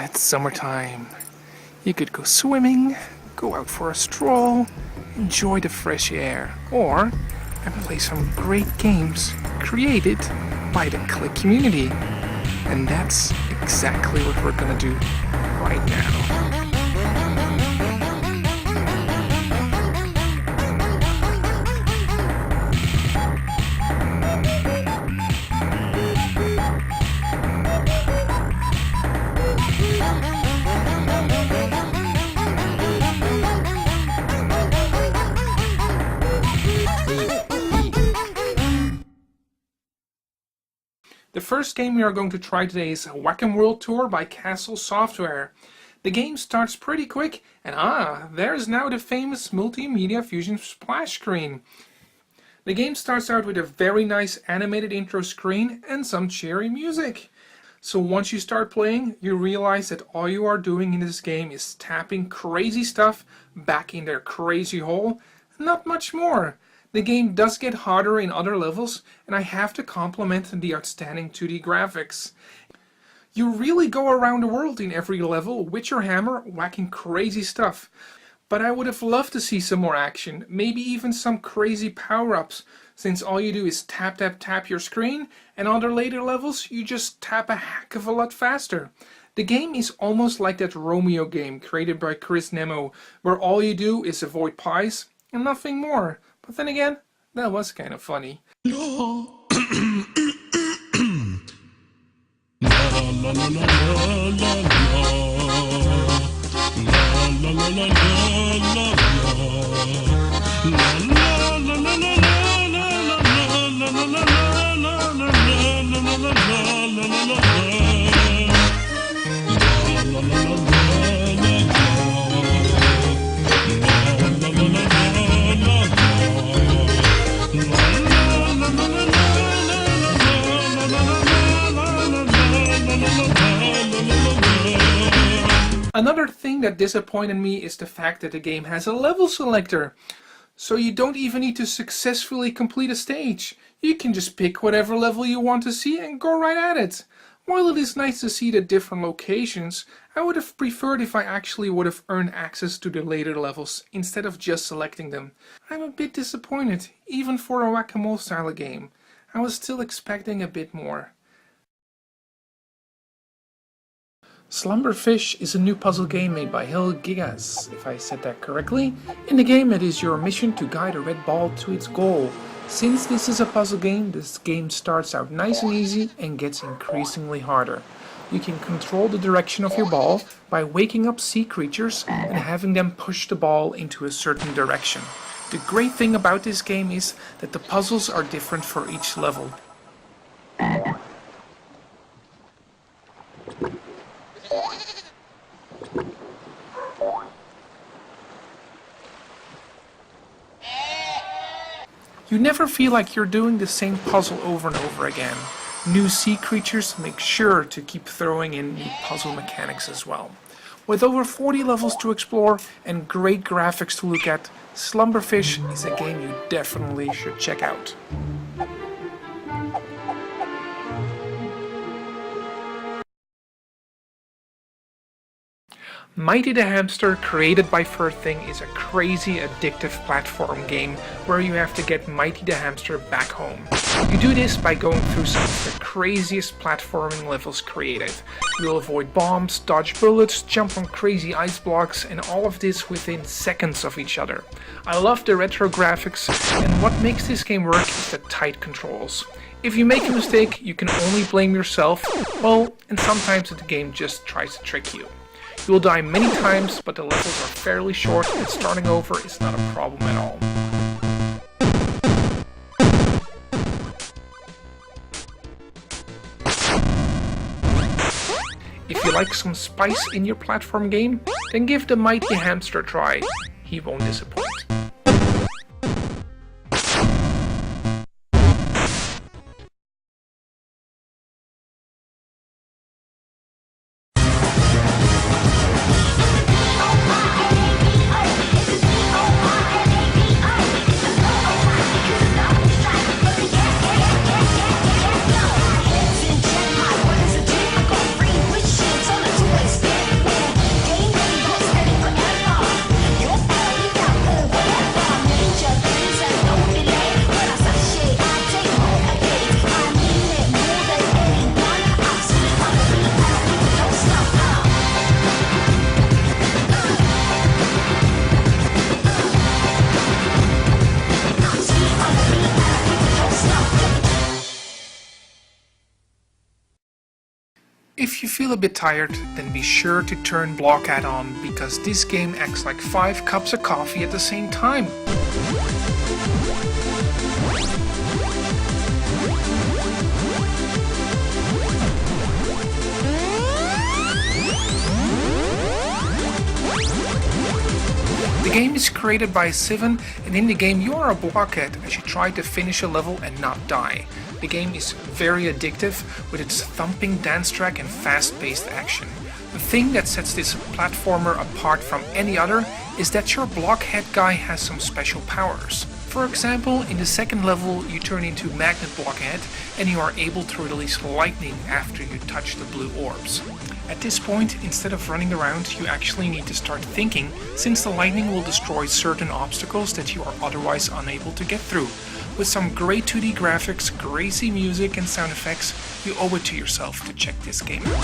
It's summertime. You could go swimming, go out for a stroll, enjoy the fresh air, and play some great games created by the Klik community. And that's exactly what we're gonna do right now. The first game we are going to try today is Wacom World Tour by Castle Software. The game starts pretty quick, and there's now the famous Multimedia Fusion splash screen. The game starts out with a very nice animated intro screen and some cheery music. So once you start playing, you realize that all you are doing in this game is tapping crazy stuff back in their crazy hole, not much more. The game does get harder in other levels, and I have to compliment the outstanding 2D graphics. You really go around the world in every level with your hammer whacking crazy stuff. But I would have loved to see some more action, maybe even some crazy power-ups, since all you do is tap tap tap your screen, and on other later levels you just tap a heck of a lot faster. The game is almost like that Romeo game created by Chris Nemo, where all you do is avoid pies and nothing more. But then again, that was kind of funny. Another thing that disappointed me is the fact that the game has a level selector. So you don't even need to successfully complete a stage. You can just pick whatever level you want to see and go right at it. While it is nice to see the different locations, I would have preferred if I actually would have earned access to the later levels instead of just selecting them. I'm a bit disappointed, even for a Whack-A-Mole style game. I was still expecting a bit more. Slumber Fish is a new puzzle game made by Hill Gigas, if I said that correctly. In the game it is your mission to guide a red ball to its goal. Since this is a puzzle game, this game starts out nice and easy and gets increasingly harder. You can control the direction of your ball by waking up sea creatures and having them push the ball into a certain direction. The great thing about this game is that the puzzles are different for each level. You never feel like you're doing the same puzzle over and over again. New sea creatures make sure to keep throwing in new puzzle mechanics as well. With over 40 levels to explore and great graphics to look at, Slumber Fish is a game you definitely should check out. Mighty the Hamster, created by First Thing, is a crazy addictive platform game where you have to get Mighty the Hamster back home. You do this by going through some of the craziest platforming levels created. You'll avoid bombs, dodge bullets, jump on crazy ice blocks, and all of this within seconds of each other. I love the retro graphics, and what makes this game work is the tight controls. If you make a mistake, you can only blame yourself, and sometimes the game just tries to trick you. You will die many times, but the levels are fairly short and starting over is not a problem at all. If you like some spice in your platform game, then give the Mighty Hamster a try. He won't disappoint. If you feel a bit tired, then be sure to turn Blockhead on, because this game acts like 5 cups of coffee at the same time. The game is created by Sivan, and in the game you are a blockhead as you try to finish a level and not die. The game is very addictive with its thumping dance track and fast-paced action. The thing that sets this platformer apart from any other is that your blockhead guy has some special powers. For example, in the second level you turn into Magnet Blockhead and you are able to release lightning after you touch the blue orbs. At this point, instead of running around, you actually need to start thinking, since the lightning will destroy certain obstacles that you are otherwise unable to get through. With some great 2D graphics, crazy music and sound effects, you owe it to yourself to check this game out.